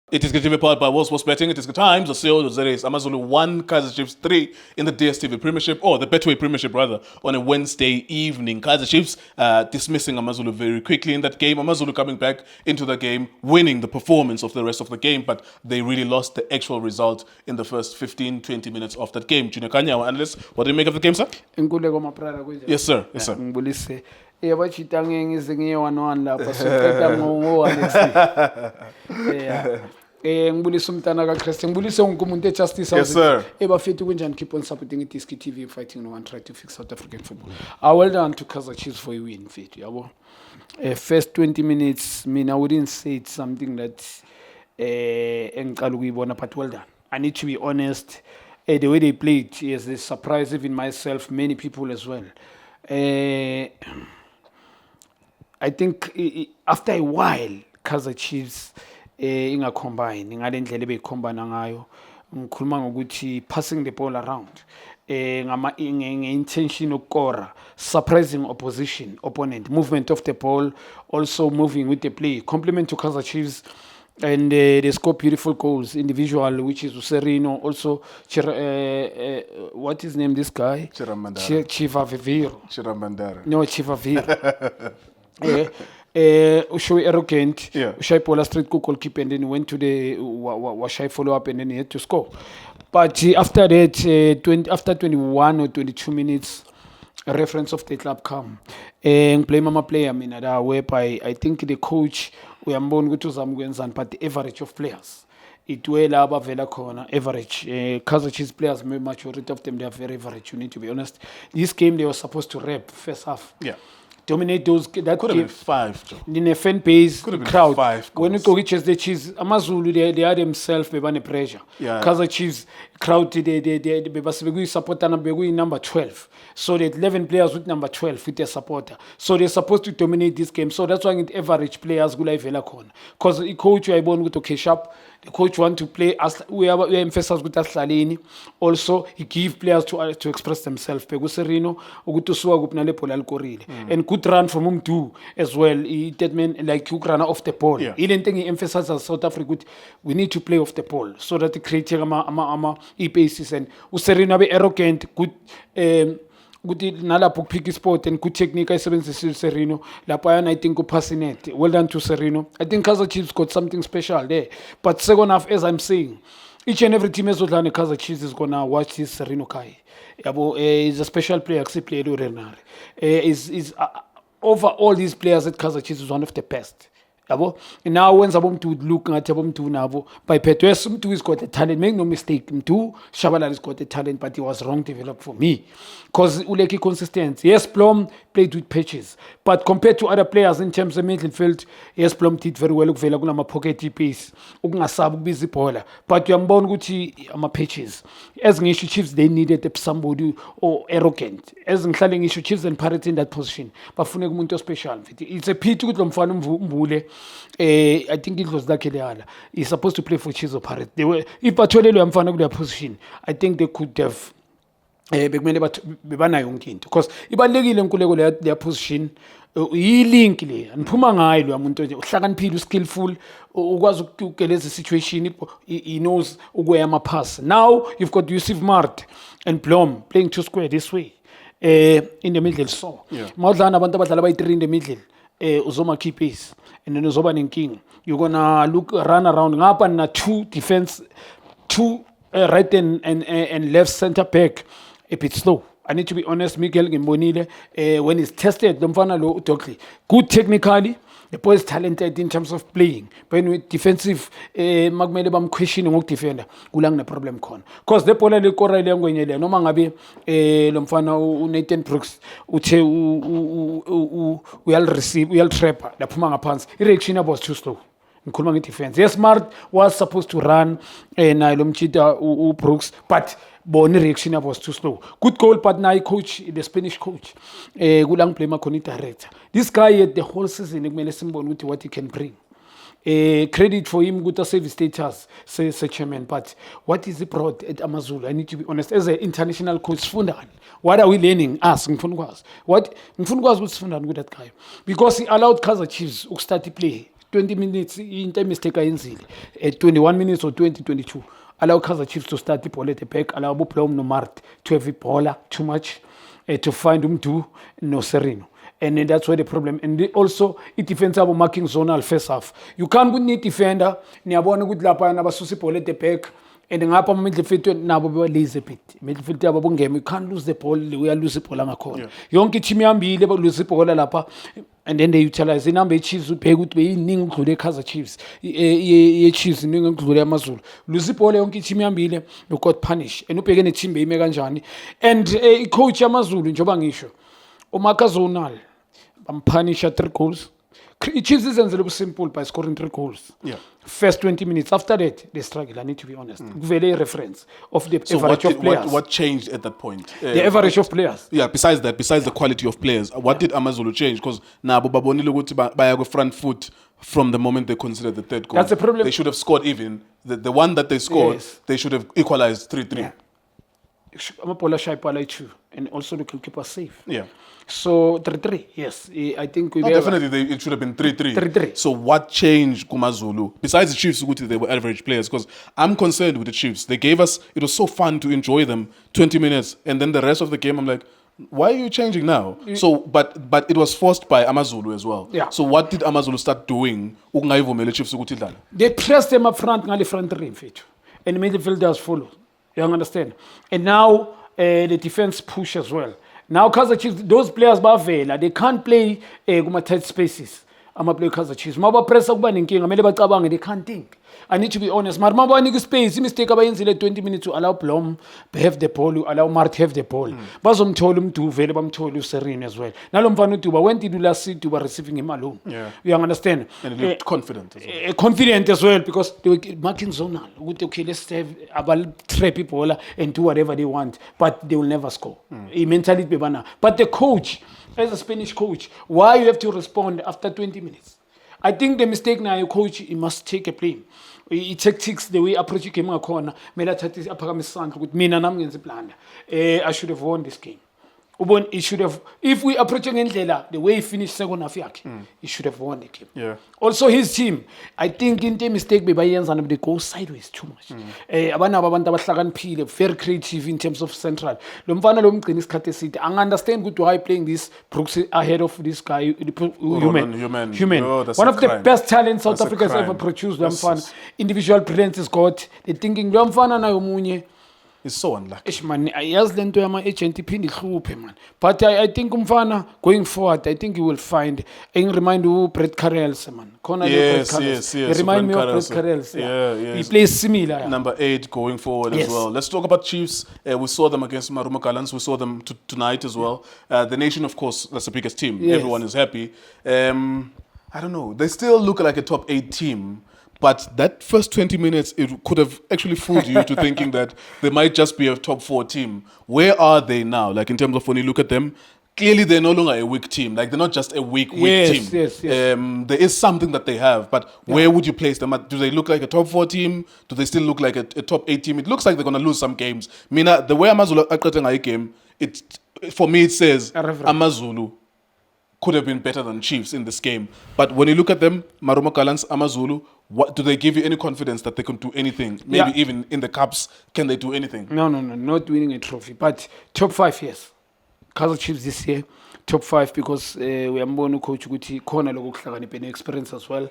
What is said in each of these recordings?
It is given powered by World Sports Betting. It is good times. Oseo Amazulu 1, Kaiser Chiefs 3 in the DStv Premiership, or the Betway Premiership rather, on a Wednesday evening. Kaiser Chiefs dismissing Amazulu very quickly in that game. Amazulu coming back into the game, winning the performance of the rest of the game, but they really lost the actual result in the first 15-20 minutes of that game. Junior Kanya, our analyst, what do you make of the game, sir? Yes, sir. Yes, sir. Ngibulise yabachita ngize ngiye-1-1 lapha soqeda ngo-1 ngibulise umntana kaChrist ngibulise wonke umuntu ejustice Yes, sir. bafethu kunjani, keep on supporting iDiski TV, fighting no one try to fix South African football. Well done to Kaizer Chiefs for a win, mfethu yabo. First 20 minutes mina I wouldn't say it's something that engiqala ukuyibona, but well done. I need to be honest, the way they played, yes, they surprised even myself, many people as well. I think after a while Kaizer Chiefs ingacombine ngale ndlela ebeyicombine ngayo, ngikhuluma ngokuthi passing the ball around nge-intention okukora, surprising opponent, movement of the ball, also moving with the play, compliment to Kaizer Chiefs. And they score beautiful goals, individual, which is Userino, also what is name this guy? Chivaviro. Chirambandara. No, Chivaviro. Ushoy arrogant, Yeah. Ushoy Pola Street goalkeeper, and then he went to the Washai follow up, and then he had to score. But after that, after 21 or 22 minutes, a reference of the club come and play mama player whereby I think the coach uyambona ukuthi uzamkwenzani, but the average of players itwela abavela khona average. Kaizer Chiefs players, majority of them, they are very average, you need to be honest. This game they were supposed to rep first half, Yeah. dominate those, that Could have been game 5, Joe. in a fan base Could have been crowd. 5 When you goals. go reaches the Chiefs, Amazulu they are themselves bebane pressure. Yeah. Kaizer Chiefs crowd they bebasebegu supporter number 12. So they 11 players with number 12 with their supporter. So they're supposed to dominate this game. So that's why it average players gula ivela khona. Because the coach uyayibona ukuthi okay sharp, the coach want to play as we emphasize ukuthi asihlaleni. Also he give players to express themselves. Peguserino ukuthi usuka kuphi nale bhola likorile. And good run from Umdu as well. That man like you run off the ball. Yeah. Ile nto emphasize as South Africa ukuthi we need to play off the ball so that it create ama bases, and Userino abe arrogant good ukuthi nalapho kupick sport and good technique ayisebenzisa Serino lapho ayana I think upassionate. Well done to Serino. I think Kaizer Chiefs got something special there, but second half, as I'm saying, each and every team ezodlala Kaizer Chiefs is gonna watch this Serino Kai yabo. Is a special player played urenare is over all these players at Kaizer Chiefs is one of the best yabo. Now when Mtu would look ngathi Mtu nabo by Petwes, Mtu has got a talent, make no mistake, Mtu Shabalala has got a talent, but he was wrong developed for me because uleki consistency. Yes, Blom played with patches, but compared to other players in terms of midfield, yes, Blom did very well ukuvela kunama pocket pace ukungasabi ukubiza ibhola, but uyambona ukuthi ama patches as ngisho Chiefs they needed somebody or arrogant, as ngihlale ngisho Chiefs and Pirates in that position bafune umuntu special. It's a pity ukuthi lo mfana Mvule I think it was Dakeleala. He's supposed to play for Chiefs or Pirates. They were, if Batwele amfana kuleya position, I think they could have bekumele bebanayo yonke into, because ibalekile nkuleko leya position i-link le aniphuma ngayo lo muntu nje uhlakaniphile, uskillful, ukwazi ukugeleza situation, he knows ukweya ama pass. Now you've got Yusuf Mart and Blom playing two square this way in the middle. So mawudlana abantu abadlala bayi-3 in the middle, uzoma key pace and then uzoba nenkinga. You're gonna run around ngapha na two defense, two right and left center back a bit slow. I need to be honest, Miguel Ngimbonile, when he's tested, Domfana Lo Utokli, good technically, the boy is talented in terms of playing. But with defensive, magmele bam questioning ngok defender, kulang na problem kon. Because the bola le kora ile ngwenyele, no mangabe lomfana Nathan Brooks uthe uyal receive, uyal trap, la phuma ngaphansi. I-reaction was too slow. Ngikhuluma nge-defense. Yes, Smart was supposed to run naye lo mchita Brooks, but bona reaction was too slow. Good goal, but now coach, the Spanish coach, kulang play makhona director. This guy had the whole season kumele simbone ukuthi what he can bring. Credit for him, good service status, say chairman, but what is he brought at Amazulu? I need to be honest, as an international coach, what are we learning? Us, what with that guy? Because he allowed Kaizer Chiefs to start to play 20 minutes into mistake ayenzile at 21 minutes or 22 allow Kaizer Chiefs to start the ball at the back, allow Buplom no Mart to have a baller too much, to find Umdu no Serino. And then that's where the problem. And also, it defends about marking zonal first half. You can't go need defender, Niabona good lapa and Abasusi ball at the back, and then up on midfield, Nabo lazy bit. Midfield Ababon game, you can't lose the ball, we are losing Polanga. Yonki Chimiambi, never lose the ball lapa. And then they utilize the number of Chiefs who pay good way in include Kaizer Chiefs. Chiefs in include Amazul. Lusipole on Kichimiambile, you got punished. And you pay any team by Meganjani. And coach Amazul in Jobangisho. Omakazonal. I'm punished at 3 goals. Chiefs is a little simple by scoring 3 goals. Yeah. First 20 minutes. After that, they struggle. I need to be honest. Very reference of the So average of players. what changed at that point? The average of players. Yeah, besides the quality of players, what did Amazulu change? Because now Baboni looked by a front foot from the moment they considered the 3rd goal. That's the problem. They should have scored even. The one that they scored, Yes. they should have equalized 3-3. Yeah. Amapola Shaipala too. And also the keeper safe. Yeah. So 3-3, yes. I think we No, definitely, it should have been 3-3. 3-3. So what changed Kumazulu? Besides the Chiefs, they were average players. Because I'm concerned with the Chiefs. They gave us, it was so fun to enjoy them, 20 minutes. And then the rest of the game, I'm like, why are you changing now? So, but it was forced by Amazulu as well. Yeah. So what did Amazulu start doing? Chiefs They pressed them up front, ngali front three, mfethu. And the midfielders follow. You understand? And now the defense push as well. Now Kaizer Chiefs, those players bavela, they can't play kuma tight spaces. I'm play Kaizer Chiefs. Maba press ukuba nenkinga, mele bacabange, they can't think. I need to be honest. Mara maba banika space, mistake abayenzile 20 minutes to allow Blom have the ball, allow Mart have the ball. Bazomthola umdu vele bamthola uSerene as well. Nalo mfana uDuba when did you last see Duba receiving him alone? Yeah. You understand? And he looked confident as well. Confident as well because they were marking zonal. Okay, let's have about 3 people and do whatever they want, but they will never score. Mentality bebana. But the coach, as a Spanish coach, why you have to respond after 20 minutes? I think the mistake now, your coach, he must take a blame. He tactics the way approach game corner. Mela thathi aphakamisandla ukuthi mina nami ngenza plan. I should have won this game. Ubon, he should have, if we approach ngendlela the way he finished second half yakhe, he should have won the game. Yeah. Also his team, I think in the mistake bebayenza and they go sideways too much. Abantu abahlakaniphile, very creative in terms of central. Lo mfana lo mgcina isikhathi eside. I understand good why playing this Brooks ahead of this guy human. Oh, that's one a of the crime. best talents South That's a Africa has crime. ever produced. Lo That's mfana individual brilliance is got. They thinking lo mfana nayo munye. It's so unlucky. Ish man, ayazi lento yama agent iphinde ihluphe man. But I think umfana going forward, I think you will find. I remind you Brett Carrells man. Yes. He remind me of Brett Carrells. Yeah. He plays similar. Yeah. Number 8 going forward Yes. as well. Let's talk about Chiefs. We saw them against Maruma Gallants. We saw them tonight as well. The nation, of course, that's the biggest team. Yes. Everyone is happy. I don't know. They still look like a top 8 team. But that first 20 minutes, it could have actually fooled you to thinking that they might just be a top 4 team. Where are they now? Like in terms of when you look at them, clearly they're no longer a weak team. Like they're not just a weak team. Yes. There is something that they have, but where would you place them at? Do they look like a top 4 team? Do they still look like a top 8 team? It looks like they're going to lose some games. Mina, the way Amazulu aqedhe game, for me it says Amazulu could have been better than Chiefs in this game. But when you look at them, Maruma Gallants, Amazulu, what do they give you any confidence that they can do anything? Maybe even in the cups, can they do anything? No, not winning a trophy. But top 5, yes. Kaizer Chiefs this year, top 5 because we are more coach ukuthi khona lokuhlakanipha experience as well.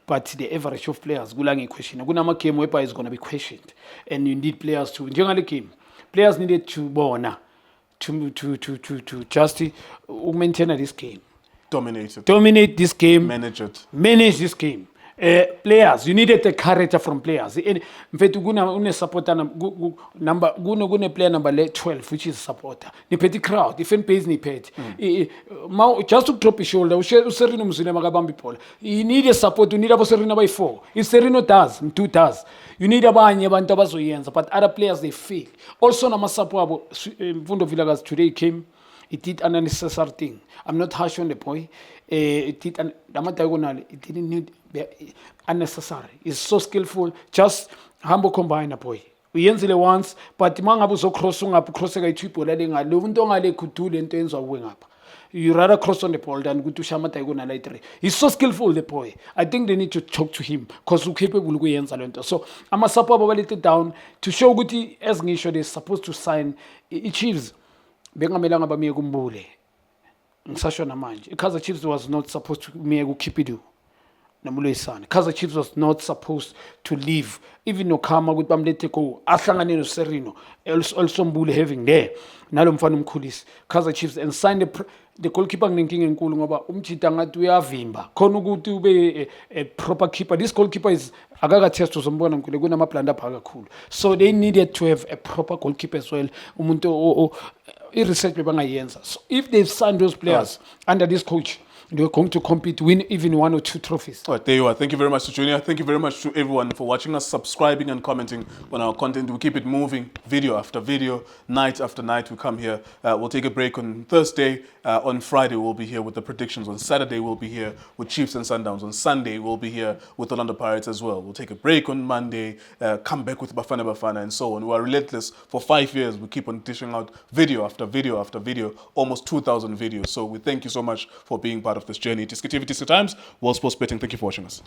But the average of players, gulangi question. Kunama game whereby is going to be questioned, and you need players to. Njengale game, players needed to bona to just maintain this game, dominate this game, manage this game. Players, you needed the character from players. In fact, gune supporter gune player number 12, which is a supporter. Ni peti crowd, the fan base ni peti. Just to drop his shoulder, Serino Mzune magabambi pola. You need a support, you need a Serino by 4. If Serino does, 2 does. You need a banya bantabazo yenza, but other players they fail. Also, Namasapo Vundo Villagas today came. It did an unnecessary thing. I'm not harsh on the boy. It did an it didn't need unnecessary. It's so skillful. Just humble combine a boy. We yenzile once, but mangabu so crossing up crossing a triple letting a lunto ngale could do into ends of wing up. You rather cross on the ball than go to Shamata Iguna later. He's so skillful, the boy. I think they need to talk to him because he's capable of going talent. So I'm a support a little down to show Guti as Nisho they're supposed to sign Chiefs. Bengamelanga ba kumbule. Ngisashona manje. Kaizer Chiefs was not supposed to keep it. Kaizer Chiefs was not supposed to leave. Even Okama with Bamlete go, Aslangane no Serino, also Mbule having there. Nalo mfana umkhulisi. Kaizer Chiefs and sign the goalkeeper nginenkinga enkulu ngoba umjita ngathi uyavimba. Khona ukuthi ube a proper keeper. This goalkeeper is akakathest uzombona mkhulu kunama blanda phaka kakhulu. So they needed to have a proper goalkeeper as well. Umuntu i-research bebangayenza. So if they've signed those players under this coach, they're going to compete, win even 1 or 2 trophies. All right, there you are. Thank you very much to Junior. Thank you very much to everyone for watching us, subscribing and commenting on our content. We keep it moving, video after video, night after night. We come here. We'll take a break on Thursday. On Friday, we'll be here with the predictions. On Saturday, we'll be here with Chiefs and Sundowns. On Sunday, we'll be here with Orlando Pirates as well. We'll take a break on Monday, come back with Bafana and so on. We are relentless. For 5 years, we keep on dishing out video after video after video, almost 2,000 videos. So we thank you so much for being part of this journey. Tiska TV, Tiska Times, World Sports Betting. Thank you for watching us.